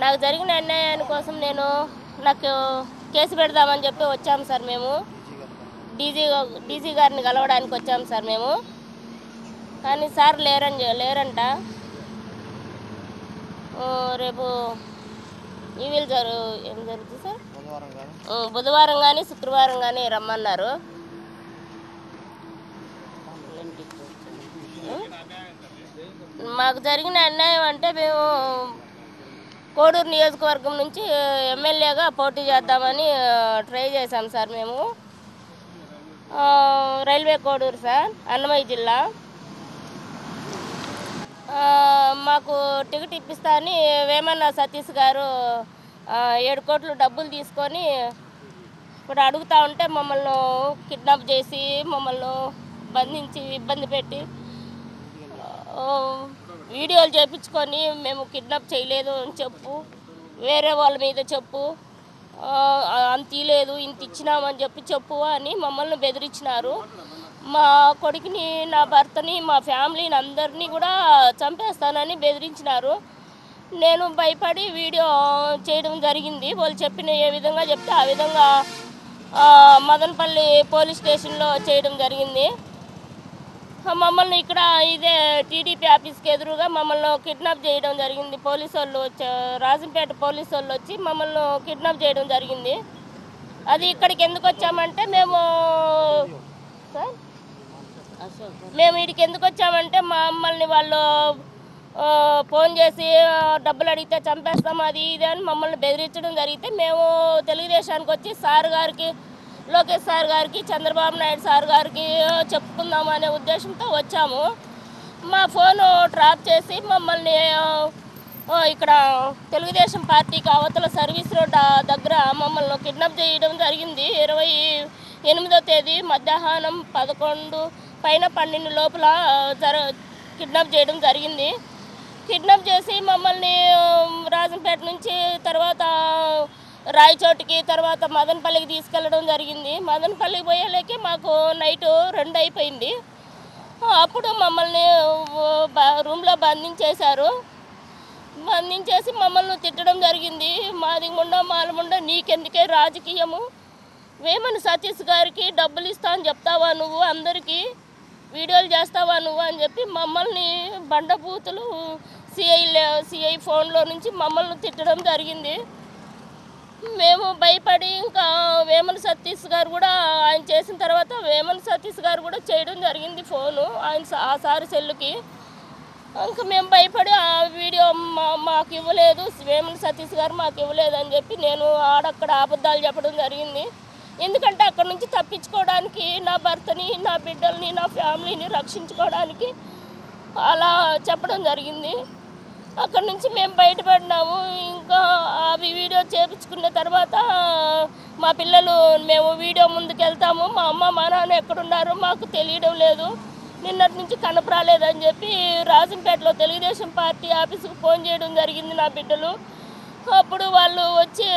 నాకు జరిగిన అన్యాయాని కోసం నాకు కేసు పెడదామని చెప్పి వచ్చాము సార్. మేము డీజీ గారిని కలవడానికి వచ్చాము సార్ మేము. కానీ సార్ లేరంట. రేపు ఏం జరుగుతుంది సార్? బుధవారం కానీ శుక్రవారం కానీ రమ్మన్నారు. మాకు జరిగిన అన్యాయం అంటే మేము కోడూరు నియోజకవర్గం నుంచి ఎమ్మెల్యేగా పోటీ చేద్దామని ట్రై చేశాం సార్. మేము రైల్వే కోడూరు సార్, అన్నమయ్య జిల్లా. మాకు టికెట్ ఇప్పిస్తా అని వేమన్న సతీష్ గారు 7 కోట్లు డబ్బులు తీసుకొని ఇప్పుడు అడుగుతూ ఉంటే మమ్మల్ని కిడ్నాప్ చేసి మమ్మల్ని బంధించి ఇబ్బంది పెట్టి వీడియోలు చేయించుకొని మేము కిడ్నాప్ చేయలేదు అని చెప్పు, వేరే వాళ్ళ మీద చెప్పు, అంత ఇలేదు ఇంత ఇచ్చినామని చెప్పు అని మమ్మల్ని బెదిరించినారు. మా కొడుకుని, నా భర్తని, మా ఫ్యామిలీని అందరినీ కూడా చంపేస్తానని బెదిరించినారు. నేను భయపడి వీడియో చేయడం జరిగింది. వాళ్ళు చెప్పిన ఏ విధంగా చెప్తే ఆ విధంగా మదనపల్లి పోలీస్ స్టేషన్లో చేయడం జరిగింది. మమ్మల్ని ఇక్కడ ఇదే టీడీపీ ఆఫీస్కి ఎదురుగా మమ్మల్ని కిడ్నాప్ చేయడం జరిగింది. పోలీసు వాళ్ళు రాజంపేట పోలీసు వాళ్ళు వచ్చి మమ్మల్ని కిడ్నాప్ చేయడం జరిగింది. అది ఇక్కడికి ఎందుకు వచ్చామంటే మేము వీడికి ఎందుకు వచ్చామంటే మమ్మల్ని వాళ్ళు ఫోన్ చేసి డబ్బులు అడిగితే చంపేస్తాం అది ఇది అని మమ్మల్ని బెదిరించడం జరిగితే మేము తెలుగుదేశానికి వచ్చి సార్ గారికి, లోకేష్ సార్ గారికి, చంద్రబాబు నాయుడు సార్ గారికి చెప్పుకుందాం అనే ఉద్దేశంతో వచ్చాము. మా ఫోను ట్రాప్ చేసి మమ్మల్ని ఇక్కడ తెలుగుదేశం పార్టీకి అవతల సర్వీస్ రోడ్ దగ్గర మమ్మల్ని కిడ్నాప్ చేయడం జరిగింది. 28వ తేదీ మధ్యాహ్నం 11:12 లోపల కిడ్నాప్ చేయడం జరిగింది. కిడ్నాప్ చేసి మమ్మల్ని రాజంపేట నుంచి తర్వాత రాయచోటికి, తర్వాత మదనపల్లికి తీసుకెళ్ళడం జరిగింది. మదనపల్లికి పోయేలేకే మాకు నైట్ 2 అయిపోయింది. అప్పుడు మమ్మల్ని రూమ్లో బంధించేశారు. బంధించేసి మమ్మల్ని తిట్టడం జరిగింది. మాది మాలముండ నీకెందుకే రాజకీయము, వేమన సతీష్ గారికి డబ్బులు ఇస్తా అని చెప్తావా నువ్వు, అందరికీ వీడియోలు చేస్తావా నువ్వు అని చెప్పి మమ్మల్ని బండబూతులు సిఐ ఫోన్లో నుంచి మమ్మల్ని తిట్టడం జరిగింది. మేము భయపడి ఇంకా వేమన సతీష్ గారు కూడా ఆయన చేసిన తర్వాత వేమన సతీష్ గారు కూడా చేయడం జరిగింది ఫోను ఆ సారి సెల్లుకి. ఇంకా మేము భయపడి ఆ వీడియో మాకు ఇవ్వలేదు, వేమన సతీష్ గారు మాకు ఇవ్వలేదు అని చెప్పి నేను ఆడక్కడ అబద్ధాలు చెప్పడం జరిగింది. ఎందుకంటే అక్కడ నుంచి తప్పించుకోవడానికి, నా భర్తని, నా బిడ్డల్ని, నా ఫ్యామిలీని రక్షించుకోవడానికి అలా చెప్పడం జరిగింది. అక్కడ నుంచి మేము బయటపడినాము. ఇంకా అవి వీడియో చేయించుకున్న తర్వాత మా పిల్లలు మేము వీడియో ముందుకు వెళ్తాము, మా అమ్మ మా నాన్న ఎక్కడున్నారో మాకు తెలియడం లేదు, నిన్నటి నుంచి కనపరాలేదని చెప్పి రాజంపేటలో తెలుగుదేశం పార్టీ ఆఫీసుకు ఫోన్ చేయడం జరిగింది నా బిడ్డలు. అప్పుడు వాళ్ళు వచ్చి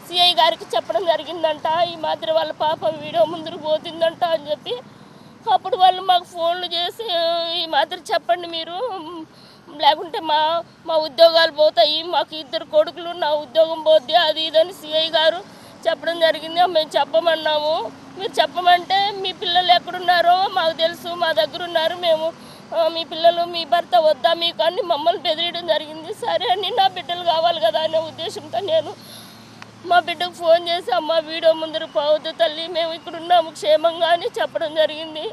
సిఐ గారికి చెప్పడం జరిగిందంట, ఈ మాదిరి వాళ్ళ పాపం వీడియో ముందుకు పోతుందంట అని చెప్పి. అప్పుడు వాళ్ళు మాకు ఫోన్లు చేసి ఈ మాదిరి చెప్పండి మీరు, లేకుంటే మా ఉద్యోగాలు పోతాయి, మాకు 2 కొడుకులు, నా ఉద్యోగం పోద్ది అది ఇదని సిఐ గారు చెప్పడం జరిగింది. మేము చెప్పమన్నాము. మీరు చెప్పమంటే మీ పిల్లలు ఎక్కడున్నారో మాకు తెలుసు, మా దగ్గర ఉన్నారు, మేము మీ పిల్లలు మీ భర్త వద్దా మీకు అని మమ్మల్ని బెదిరియడం జరిగింది. సరే అని నా బిడ్డలు కావాలి కదా అనే ఉద్దేశంతో నేను మా బిడ్డకు ఫోన్ చేసి అమ్మ వీడియో ముందర పోవద్దు తల్లి, మేము ఇక్కడ ఉన్నాము క్షేమంగా అని చెప్పడం జరిగింది.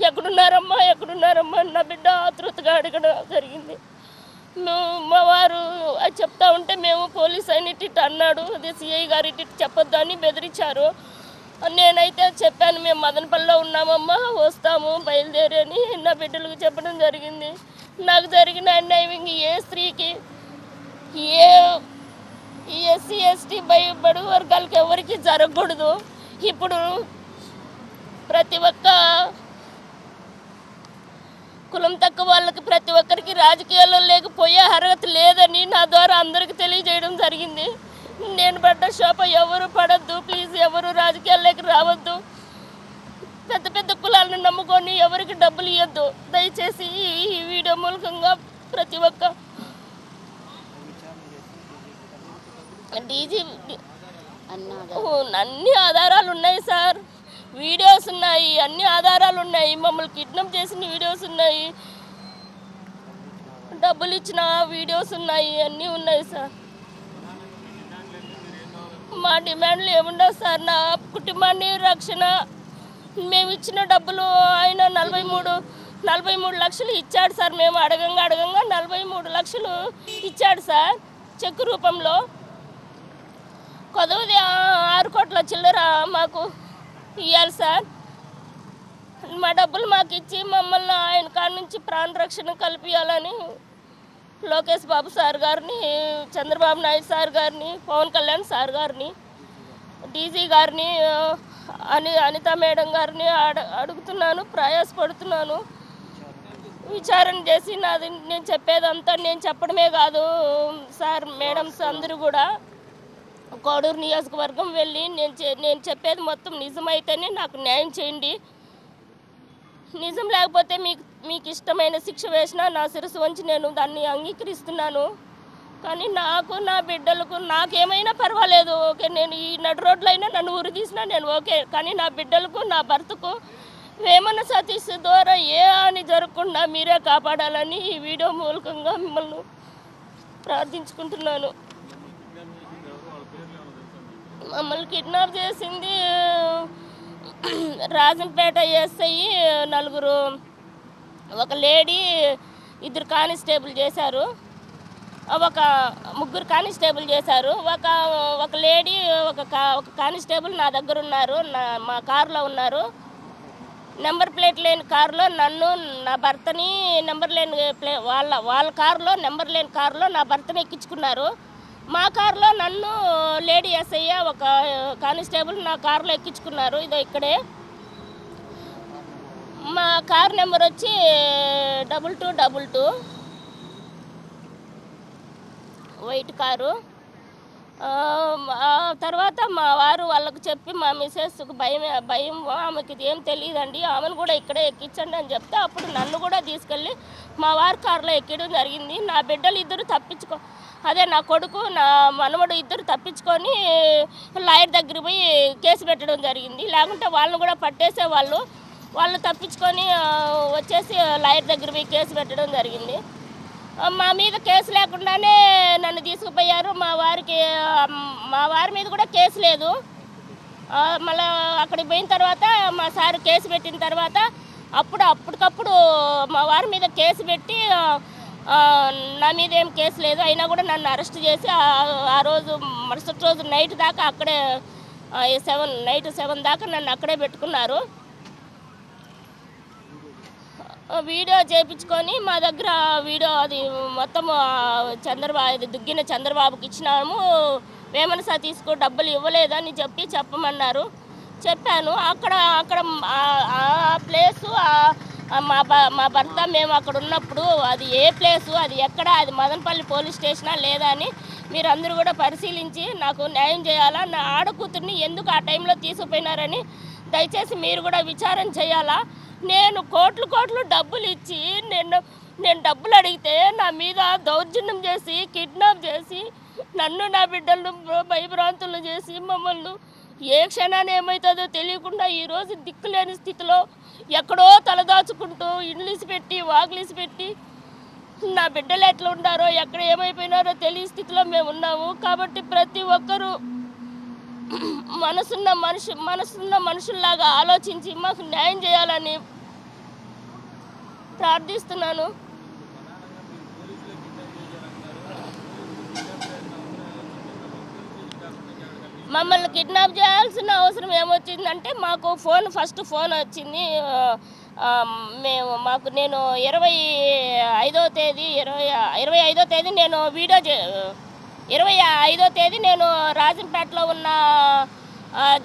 ఎక్కడున్నారమ్మా ఎక్కడున్నారమ్మా నా బిడ్డ ఆతృతగా అడగడం జరిగింది. మా వారు అది చెప్తా ఉంటే మేము పోలీస్ అయిన ఇటు అన్నాడు, అది సిఐ గారు ఇటు చెప్పొద్దు అని బెదిరించారు. నేనైతే చెప్పాను మేము మదనపల్లిలో ఉన్నామమ్మా వస్తాము బయలుదేరి అని నా బిడ్డలకు చెప్పడం జరిగింది. నాకు జరిగిన అన్యాయం ఏ స్త్రీకి, ఈ ఎస్సీ ఎస్టీ బడుగు వర్గాలకు ఎవరికి జరగకూడదు. ఇప్పుడు ప్రతి ఒక్క కులం తక్కువ వాళ్ళకి ప్రతి ఒక్కరికి రాజకీయాల్లో లేకపోయే అర్హత లేదని నా ద్వారా అందరికీ తెలియజేయడం జరిగింది. నేను పడ్డ శోభ ఎవరు పడద్దు, ప్లీజ్ ఎవరు రాజకీయాల్లోకి రావద్దు, పెద్ద పెద్ద కులాలను నమ్ముకొని ఎవరికి డబ్బులు ఇవ్వద్దు. దయచేసి ఈ వీడియో మూలకంగా ప్రతి ఒక్క డీజీ అన్ని ఆధారాలు ఉన్నాయి సార్, వీడియోస్ ఉన్నాయి, అన్ని ఆధారాలు ఉన్నాయి, మమ్మల్ని కిడ్నాప్ చేసిన వీడియోస్ ఉన్నాయి, డబ్బులు ఇచ్చిన వీడియోస్ ఉన్నాయి, అన్నీ ఉన్నాయి సార్. మా డిమాండ్లు ఏముండవు సార్, నా కుటుంబాన్ని రక్షణ. మేము ఇచ్చిన డబ్బులు ఆయన 43 లక్షలు ఇచ్చాడు సార్. మేము అడగంగా 43 లక్షలు ఇచ్చాడు సార్ చెక్ రూపంలో. కొదవది 6 కోట్ల చిల్లర మాకు ఇవ్వాలి సార్. మా డబ్బులు మాకు ఇచ్చి మమ్మల్ని ఆయన కాడ నుంచి ప్రాణ రక్షణ కల్పించాలని లోకేష్ బాబు సార్ గారిని, చంద్రబాబు నాయుడు సార్ గారిని, పవన్ కళ్యాణ్ సార్ గారిని, డీజీ గారిని, అనిత మేడం గారిని అడుగుతున్నాను, ప్రయాసపడుతున్నాను. విచారణ చేసి నాది నేను చెప్పేదంతా నేను చెప్పడమే కాదు సార్, మేడమ్స్ అందరూ కూడా కోడూరు నియోజకవర్గం వెళ్ళి నేను చెప్పేది మొత్తం నిజమైతేనే నాకు న్యాయం చేయండి. నిజం లేకపోతే మీకు ఇష్టమైన శిక్ష వేసినా నా శిరస్సు వంచి నేను దాన్ని అంగీకరిస్తున్నాను. కానీ నాకు, నా బిడ్డలకు, నాకేమైనా పర్వాలేదు, ఓకే. నేను ఈ నడు రోడ్లైనా నన్ను ఊరు తీసినా నేను ఓకే. కానీ నా బిడ్డలకు, నా భర్తకు వేమన సతీష్ ద్వారా ఏ హాని జరగకుండా మీరే కాపాడాలని ఈ వీడియో మూలకంగా మిమ్మల్ని ప్రార్థించుకుంటున్నాను. మమ్మల్ని కిడ్నాప్ చేసింది రాజంపేట ఎస్ఐ 4, ఒక లేడీ, 2 కానిస్టేబుల్ చేశారు, ఒక 3 కానిస్టేబుల్ చేశారు. ఒక లేడీ, ఒక కానిస్టేబుల్ నా దగ్గర ఉన్నారు, మా కారులో ఉన్నారు. నెంబర్ ప్లేట్ లేని కారులో నన్ను, నా భర్తని, నెంబర్ లేని వాళ్ళ కారులో, నెంబర్ లేని కారులో నా భర్తని ఎక్కించుకున్నారు. మా కారులో నన్ను లేడీ ఎస్ఐ, ఒక కానిస్టేబుల్ నా కారులో ఎక్కించుకున్నారు. ఇదో ఇక్కడే మా కార్ నెంబర్ వచ్చి 2222 వైట్ కారు. తర్వాత మా వారు వాళ్ళకు చెప్పి, మా మిసెస్కు భయం, ఆమెకి ఏం తెలియదండి, ఆమెను కూడా ఇక్కడే ఎక్కించండి అని చెప్తే అప్పుడు నన్ను కూడా తీసుకెళ్ళి మా వారి కారులో ఎక్కడం జరిగింది. నా బిడ్డలు 2 నా కొడుకు, నా మనవడు 2 తప్పించుకొని లాయర్ దగ్గర పోయి కేసు పెట్టడం జరిగింది. లేకుంటే వాళ్ళని కూడా పట్టేసేవాళ్ళు. వాళ్ళు తప్పించుకొని వచ్చేసి లాయర్ దగ్గర పోయి కేసు పెట్టడం జరిగింది. మా మీద కేసు లేకుండానే నన్ను తీసుకుపోయారు. మా వారి మీద కూడా కేసు లేదు. మళ్ళీ అక్కడికి పోయిన తర్వాత మా సార్ కేసు పెట్టిన తర్వాత అప్పటికప్పుడు మా వారి మీద కేసు పెట్టి, నా మీద ఏం కేసు లేదు, అయినా కూడా నన్ను అరెస్ట్ చేసి ఆ రోజు మరుసటి రోజు నైట్ దాకా అక్కడే, నైట్ 7 దాకా నన్ను అక్కడే పెట్టుకున్నారు. వీడియో చేయించుకొని మా దగ్గర వీడియో అది మొత్తం దుగ్గిన చంద్రబాబుకి ఇచ్చినాము. వేమన సతీష్కు డబ్బులు ఇవ్వలేదని చెప్పమన్నారు. చెప్పాను. అక్కడ ఆ ప్లేసు, మా భర్త మేము అక్కడ ఉన్నప్పుడు అది ఏ ప్లేసు, అది ఎక్కడ, అది మదనపల్లి పోలీస్ స్టేషనా లేదా అని మీరందరూ కూడా పరిశీలించి నాకు న్యాయం చేయాలా. నా ఆడకూతుర్ని ఎందుకు ఆ టైంలో తీసుకుపోయినారని దయచేసి మీరు కూడా విచారణ చేయాలా. నేను కోట్లు డబ్బులు ఇచ్చి నేను డబ్బులు అడిగితే నా మీద దౌర్జన్యం చేసి, కిడ్నాప్ చేసి, నన్ను, నా బిడ్డలను భయభ్రాంతులు చేసి, మమ్మల్ని ఏ క్షణాన్ని ఏమవుతుందో తెలియకుండా ఈరోజు దిక్కులేని స్థితిలో ఎక్కడో తలదాచుకుంటూ ఇండ్లీసి పెట్టి, వాకిలీసి పెట్టి, నా బిడ్డలు ఎట్లా ఉండారో, ఎక్కడ ఏమైపోయినారో తెలియ స్థితిలో మేము ఉన్నాము. కాబట్టి ప్రతి ఒక్కరూ మనసున్న మనుషుల్లాగా ఆలోచించి మాకు న్యాయం చేయాలని ప్రార్థిస్తున్నాను. మమ్మల్ని కిడ్నాప్ చేయాల్సిన అవసరం ఏమొచ్చిందంటే, మాకు ఫస్ట్ ఫోన్ వచ్చింది. నేను 25వ తేదీ నేను 25వ తేదీ నేను రాజంపేటలో ఉన్న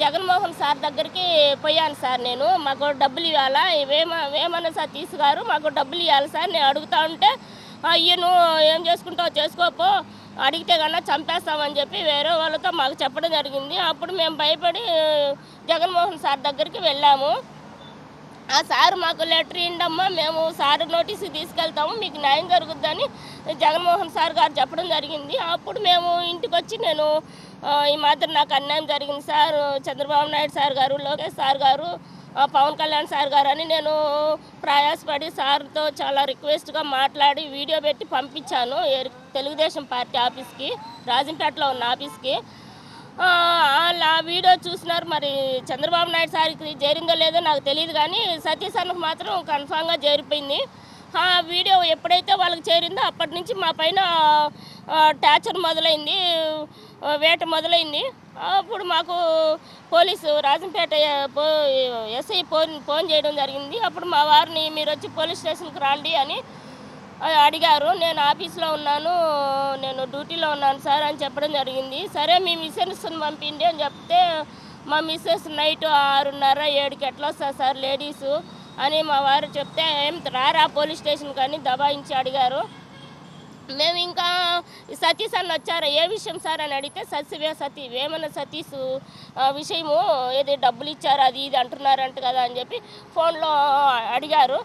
జగన్మోహన్ సార్ దగ్గరికి పోయాను సార్. మాకు డబ్బులు ఇవ్వాలా, వేమన సతీష్ గారు మాకు డబ్బులు ఇవ్వాలి సార్. నేను అడుగుతా ఉంటే, అయ్యను ఏం చేసుకుంటావు చేసుకోపో, అడిగితే కన్నా చంపేస్తామని చెప్పి వేరే వాళ్ళతో మాకు చెప్పడం జరిగింది. అప్పుడు మేము భయపడి జగన్మోహన్ సార్ దగ్గరికి వెళ్ళాము. ఆ సార్ మాకు లెటర్ ఇవ్వండమ్మా, మేము సార్ నోటీసు తీసుకెళ్తాము, మీకు న్యాయం జరుగుద్దని జగన్మోహన్ సార్ గారు చెప్పడం జరిగింది. అప్పుడు మేము ఇంటికి వచ్చి నేను ఈ మాత్రం నాకు అన్యాయం జరిగింది సార్, చంద్రబాబు నాయుడు సార్ గారు, లోకేష్ సార్ గారు, పవన్ కళ్యాణ్ సార్ గారు అని నేను ప్రయాసపడి సార్తో చాలా రిక్వెస్ట్గా మాట్లాడి వీడియో పెట్టి పంపించాను తెలుగుదేశం పార్టీ ఆఫీస్కి, రాజంపేటలో ఉన్న ఆఫీస్కి. వాళ్ళు ఆ వీడియో చూసినారు. మరి చంద్రబాబు నాయుడు సార్కి చేరిందో లేదో నాకు తెలియదు, కానీ సతీష్ అన్నకు మాత్రం కన్ఫామ్గా చేరిపోయింది. ఆ వీడియో ఎప్పుడైతే వాళ్ళకి చేరిందో అప్పటి నుంచి మా పైన టార్చర్ మొదలైంది, వేట మొదలైంది. అప్పుడు మాకు పోలీసు రాజంపేట ఎస్ఐ ఫోన్ చేయడం జరిగింది. అప్పుడు మా వారిని మీరు వచ్చి పోలీస్ స్టేషన్కి రండి అని అడిగారు. నేను ఆఫీస్లో ఉన్నాను, నేను డ్యూటీలో ఉన్నాను సార్ అని చెప్పడం జరిగింది. సరే మీ మిస్సెస్ని పంపిండి అని చెప్తే మా మిస్సెస్ నైట్ 6:30 7కి ఎట్లా వస్తారు సార్ లేడీసు అని మా వారు చెప్తే ఏం రారా పోలీస్ స్టేషన్ కానీ దబాయించి అడిగారు. మేము ఇంకా సతీష్ అన్న వచ్చారా, ఏ విషయం సార్ అని అడిగితే సతీ వేమన సతీష్ విషయము ఏది డబ్బులు ఇచ్చారు అది ఇది అంటున్నారంట కదా అని చెప్పి ఫోన్లో అడిగారు.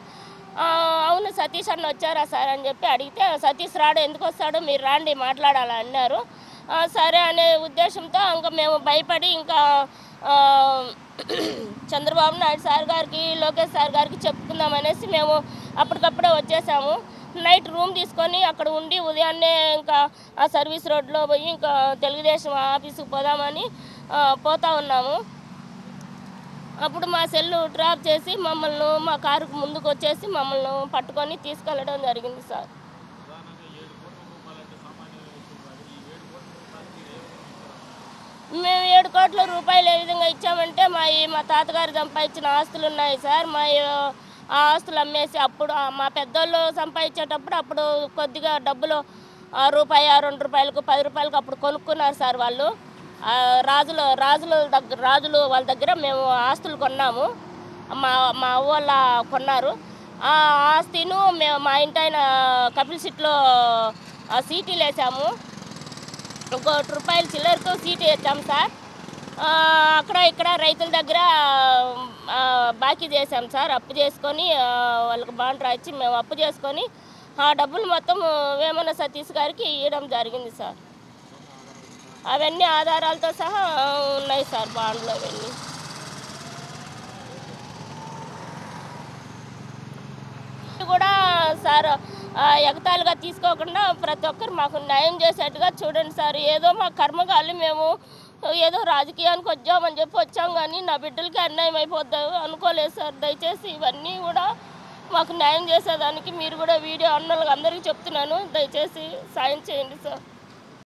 అవును సతీష్ అన్న వచ్చారా సార్ అని చెప్పి అడిగితే సతీష్ రాడు, ఎందుకు వస్తాడో మీరు రాండి మాట్లాడాలని అన్నారు. సరే అనే ఉద్దేశంతో ఇంకా మేము భయపడి ఇంకా చంద్రబాబు నాయుడు సార్ గారికి, లోకేష్ సార్ గారికి చెప్పుకుందామనేసి మేము అప్పటికప్పుడే వచ్చేసాము. నైట్ రూమ్ తీసుకొని అక్కడ ఉండి ఉదయాన్నే ఇంకా ఆ సర్వీస్ రోడ్లో పోయి ఇంకా తెలుగుదేశం ఆఫీసుకు పోదామని పోతా ఉన్నాము. అప్పుడు మా సెల్లు డ్రాప్ చేసి మమ్మల్ని మా కారుకు ముందుకు వచ్చేసి మమ్మల్ని పట్టుకొని తీసుకెళ్ళడం జరిగింది సార్. మేము 7 కోట్ల రూపాయలు ఏ విధంగా ఇచ్చామంటే మా తాతగారు సంపాదించిన ఆస్తులు ఉన్నాయి సార్. ఆ ఆస్తులు అమ్మేసి అప్పుడు మా పెద్దోళ్ళు సంపాదించేటప్పుడు అప్పుడు కొద్దిగా డబ్బులు రూపాయి 2 రూపాయలకు 10 రూపాయలకు అప్పుడు కొనుక్కున్నారు సార్ వాళ్ళు. రాజులు వాళ్ళ దగ్గర మేము ఆస్తులు కొన్నాము, మా వాళ్ళ కొన్నారు. ఆ ఆస్తిను మేము మా ఇంటి ఆయన కపిల్ సిట్లో సీటీలు వేసాము, 1 కోటి రూపాయలు చిల్లరతో సీటీ వేసాము సార్. అక్కడ ఇక్కడ రైతుల దగ్గర బాకీ చేసాం సార్, అప్పు చేసుకొని వాళ్ళకి బాండ్ రాయించి మేము అప్పు చేసుకొని ఆ డబ్బులు మొత్తం వేమన సతీష్ గారికి ఇవ్వడం జరిగింది సార్. అవన్నీ ఆధారాలతో సహా ఉన్నాయి సార్ బాండ్లో. అవన్నీ కూడా సార్ ఎగతాళిగా తీసుకోకుండా ప్రతి ఒక్కరు మాకు న్యాయం చేసేట్టుగా చూడండి సార్. ఏదో మా కర్మగాలి మేము ఏదో రాజకీయానికి వచ్చామని చెప్పి వచ్చాం, కానీ నా బిడ్డలకి అన్యాయం అయిపోద్ది అనుకోలేదు సార్. దయచేసి ఇవన్నీ కూడా మాకు న్యాయం చేసేదానికి మీరు కూడా వీడియో అన్నోళ్ళకి అందరికీ చెప్తున్నాను, దయచేసి సాయం చేయండి సార్.